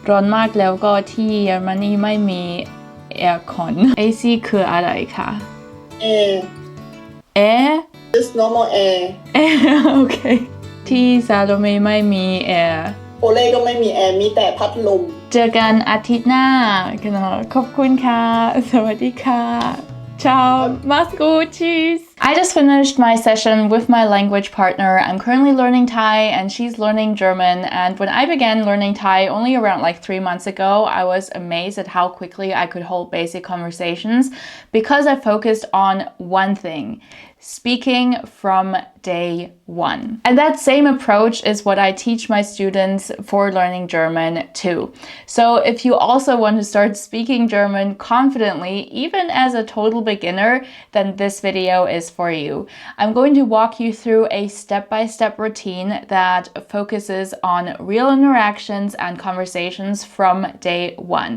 ร้อนมากแล้วก็ที่เยอรมนีไม่มีแอร์คอน AC คืออะไรคะ Air Air just normal air โอเคที่ซาโลเมไม่มีแอร์ โอเล่ก็ไม่มีแอร์มีแต่พัดลมเจอกันอาทิตย์หน้าขอบคุณค่ะสวัสดีค่ะ Ciao, mach's gut, tschüss. I just finished my session with my language partner. I'm currently learning Thai and she's learning German. And when I began learning Thai only around like 3 months ago, I was amazed at how quickly I could hold basic conversations because I focused on one thing: speaking from day one. And that same approach is what I teach my students for learning German too. So if you also want to start speaking German confidently, even as a total beginner, then this video is for you. I'm going to walk you through a step-by-step routine that focuses on real interactions and conversations from day one.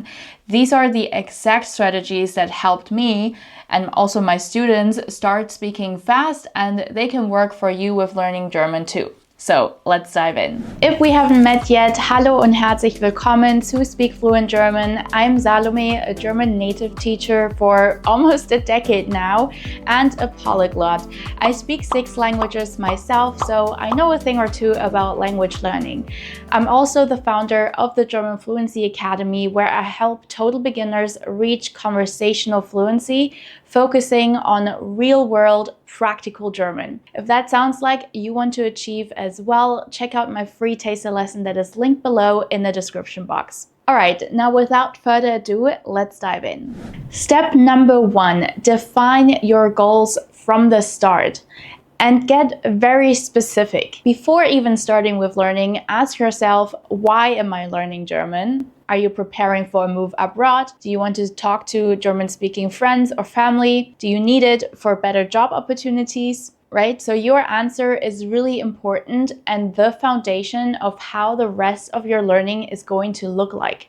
These are the exact strategies that helped me and also my students start speaking fast, and they can work for you with learning German too. So let's dive in. If we haven't met yet, hallo und herzlich willkommen to Speak Fluent German. I'm Salome, a German native teacher for almost a decade now and a polyglot. I speak 6 languages myself, so I know a thing or two about language learning. I'm also the founder of the German Fluency Academy, where I help total beginners reach conversational fluency, focusing on real-world practical German. If that sounds like you want to achieve as well, check out my free taster lesson that is linked below in the description box. Alright, now without further ado, let's dive in. Step number 1, define your goals from the start. And get very specific. Before even starting with learning, ask yourself, why am I learning German? Are you preparing for a move abroad? Do you want to talk to German-speaking friends or family? Do you need it for better job opportunities? Right? So your answer is really important and the foundation of how the rest of your learning is going to look like.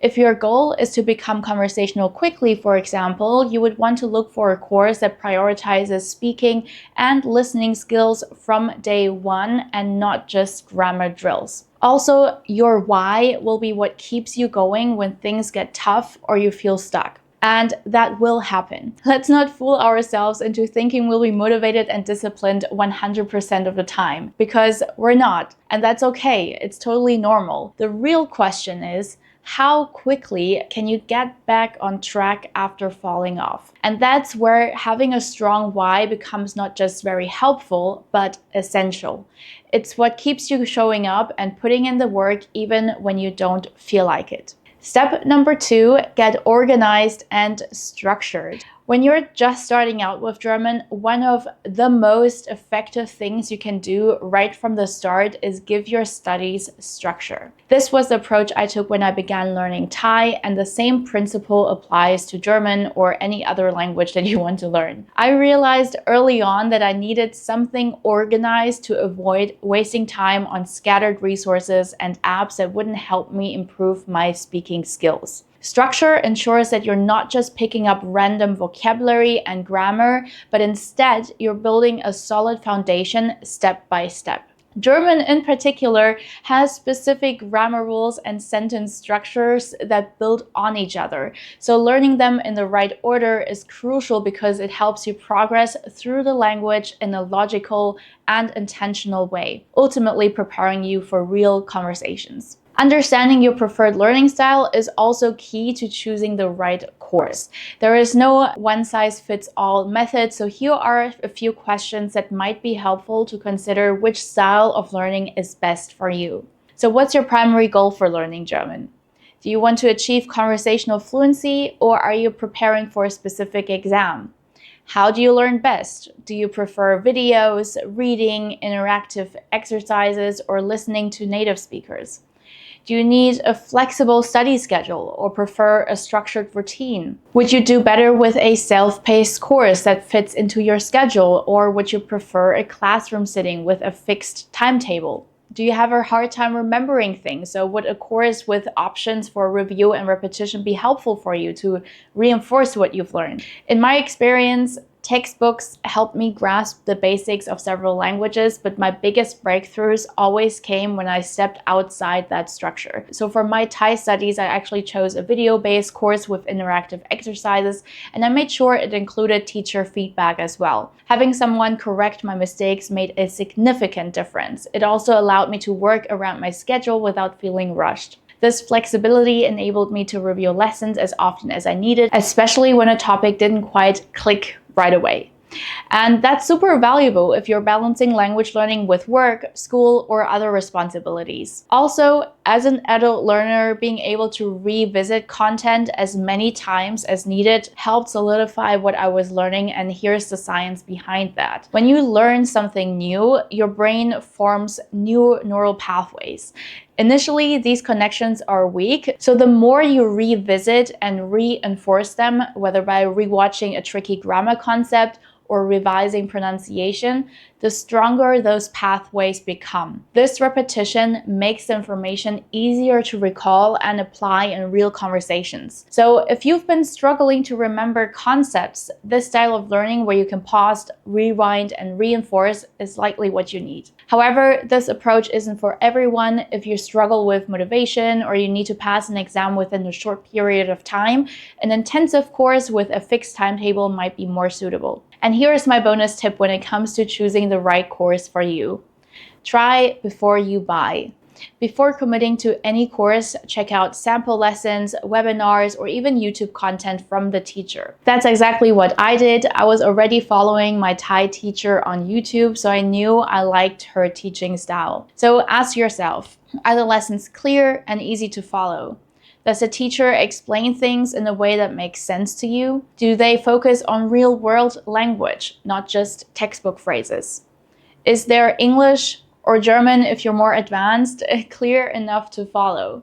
If your goal is to become conversational quickly, for example, you would want to look for a course that prioritizes speaking and listening skills from day one and not just grammar drills. Also, your why will be what keeps you going when things get tough or you feel stuck. And that will happen. Let's not fool ourselves into thinking we'll be motivated and disciplined 100% of the time, because we're not. And that's okay. It's totally normal. The real question is, how quickly can you get back on track after falling off? And that's where having a strong why becomes not just very helpful, but essential. It's what keeps you showing up and putting in the work even when you don't feel like it. Step number 2, get organized and structured. When you're just starting out with German, one of the most effective things you can do right from the start is give your studies structure. This was the approach I took when I began learning Thai, and the same principle applies to German or any other language that you want to learn. I realized early on that I needed something organized to avoid wasting time on scattered resources and apps that wouldn't help me improve my speaking skills. Structure ensures that you're not just picking up random vocabulary and grammar, but instead you're building a solid foundation step by step. German in particular has specific grammar rules and sentence structures that build on each other. So learning them in the right order is crucial because it helps you progress through the language in a logical and intentional way, ultimately preparing you for real conversations. Understanding your preferred learning style is also key to choosing the right course. There is no one-size-fits-all method, so here are a few questions that might be helpful to consider which style of learning is best for you. So what's your primary goal for learning German? Do you want to achieve conversational fluency, or are you preparing for a specific exam? How do you learn best? Do you prefer videos, reading, interactive exercises, or listening to native speakers? Do you need a flexible study schedule or prefer a structured routine? Would you do better with a self-paced course that fits into your schedule, or would you prefer a classroom sitting with a fixed timetable? Do you have a hard time remembering things? So would a course with options for review and repetition be helpful for you to reinforce what you've learned? In my experience, Textbooks helped me grasp the basics of several languages, but my biggest breakthroughs always came when I stepped outside that structure. So for my Thai studies, I actually chose a video-based course with interactive exercises, and I made sure it included teacher feedback as well. Having someone correct my mistakes made a significant difference. It also allowed me to work around my schedule without feeling rushed. This flexibility enabled me to review lessons as often as I needed, especially when a topic didn't quite click right away. And that's super valuable if you're balancing language learning with work, school, or other responsibilities. Also, as an adult learner, being able to revisit content as many times as needed helped solidify what I was learning, and here's the science behind that. When you learn something new, your brain forms new neural pathways. Initially, these connections are weak, so the more you revisit and reinforce them, whether by rewatching a tricky grammar concept or revising pronunciation, the stronger those pathways become. This repetition makes the information easier to recall and apply in real conversations. So if you've been struggling to remember concepts, this style of learning where you can pause, rewind, and reinforce is likely what you need. However, this approach isn't for everyone. If you struggle with motivation or you need to pass an exam within a short period of time, an intensive course with a fixed timetable might be more suitable. And here is my bonus tip when it comes to choosing the right course for you. Try before you buy. Before committing to any course, check out sample lessons, webinars, or even YouTube content from the teacher. That's exactly what I did. I was already following my Thai teacher on YouTube, so I knew I liked her teaching style. So ask yourself, are the lessons clear and easy to follow? Does the teacher explain things in a way that makes sense to you? Do they focus on real-world language, not just textbook phrases? Is their English or German, if you're more advanced, clear enough to follow?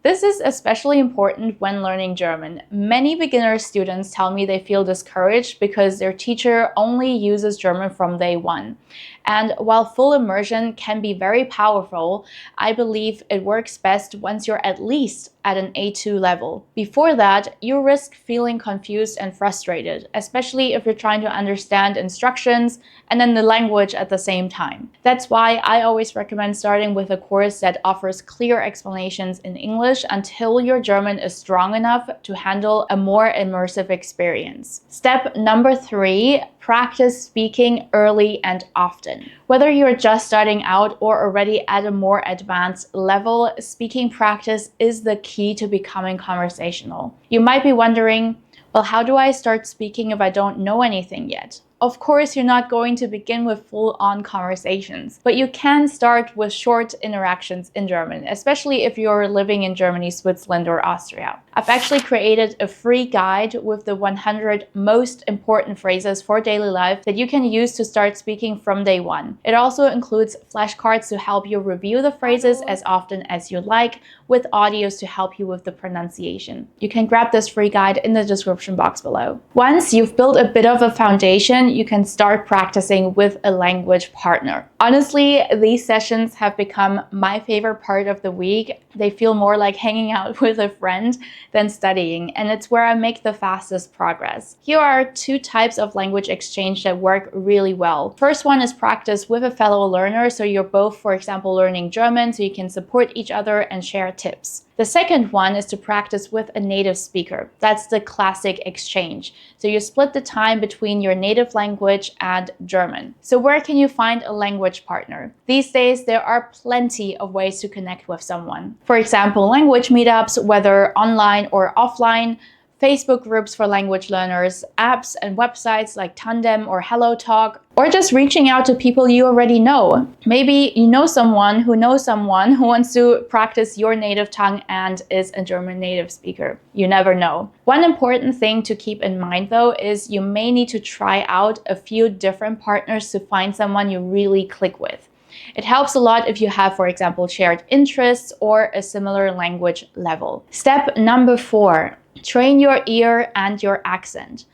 This is especially important when learning German. Many beginner students tell me they feel discouraged because their teacher only uses German from day one. And while full immersion can be very powerful, I believe it works best once you're at least at an A2 level. Before that, you risk feeling confused and frustrated, especially if you're trying to understand instructions and then the language at the same time. That's why I always recommend starting with a course that offers clear explanations in English until your German is strong enough to handle a more immersive experience. Step number 3, practice speaking early and often. Whether you're just starting out or already at a more advanced level, speaking practice is the key to becoming conversational. You might be wondering, well, how do I start speaking if I don't know anything yet? Of course, you're not going to begin with full-on conversations, but you can start with short interactions in German, especially if you're living in Germany, Switzerland, or Austria. I've actually created a free guide with the 100 most important phrases for daily life that you can use to start speaking from day one. It also includes flashcards to help you review the phrases as often as you like, with audios to help you with the pronunciation. You can grab this free guide in the description box below. Once you've built a bit of a foundation, you can start practicing with a language partner. Honestly, these sessions have become my favorite part of the week. They feel more like hanging out with a friend than studying, and it's where I make the fastest progress. Here are 2 types of language exchange that work really well. First one is practice with a fellow learner, so you're both, for example, learning German, so you can support each other and share tips. The second one is to practice with a native speaker. That's the classic exchange. So you split the time between your native language and German. So where can you find a language partner? These days, there are plenty of ways to connect with someone. For example, language meetups, whether online or offline, Facebook groups for language learners, apps and websites like Tandem or HelloTalk, or just reaching out to people you already know. Maybe you know someone who wants to practice your native tongue and is a German native speaker. You never know. One important thing to keep in mind though is you may need to try out a few different partners to find someone you really click with. It helps a lot if you have, for example, shared interests or a similar language level. Step number 4. Train your ear and your accent.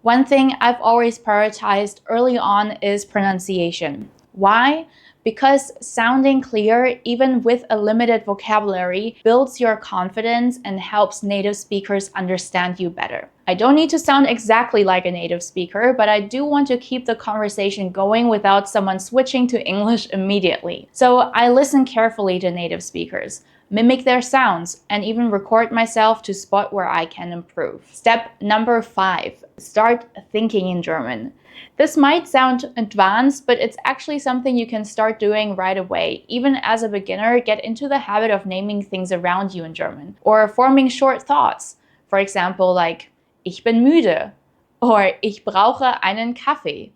One thing I've always prioritized early on is pronunciation. Why? because sounding clear, even with a limited vocabulary, builds your confidence and helps native speakers understand you better. I don't need to sound exactly like a native speaker, but I do want to keep the conversation going without someone switching to English immediately. So I listen carefully to native speakers, mimic their sounds, and even record myself to spot where I can improve. Step number 5, start thinking in German. This might sound advanced, but it's actually something you can start doing right away. Even as a beginner, get into the habit of naming things around you in German or forming short thoughts. For example, like, ich bin müde, or ich brauche einen Kaffee,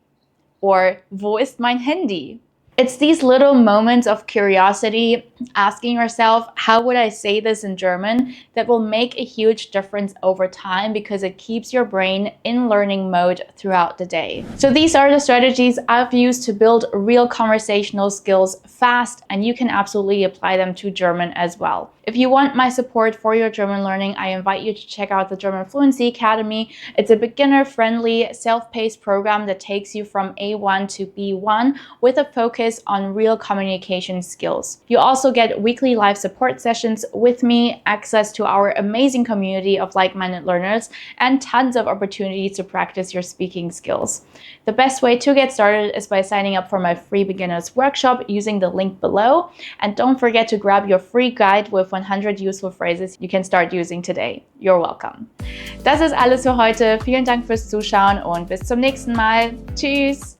or wo ist mein Handy? It's these little moments of curiosity, asking yourself, how would I say this in German, that will make a huge difference over time because it keeps your brain in learning mode throughout the day. So these are the strategies I've used to build real conversational skills fast, and you can absolutely apply them to German as well. If you want my support for your German learning, I invite you to check out the German Fluency Academy. It's a beginner-friendly, self-paced program that takes you from A1 to B1 with a focus on real communication skills. You also get weekly live support sessions with me, access to our amazing community of like-minded learners, and tons of opportunities to practice your speaking skills. The best way to get started is by signing up for my free beginners workshop using the link below. And don't forget to grab your free guide with 100 useful phrases you can start using today. You're welcome. Das ist alles für heute. Vielen Dank fürs Zuschauen und bis zum nächsten Mal. Tschüss!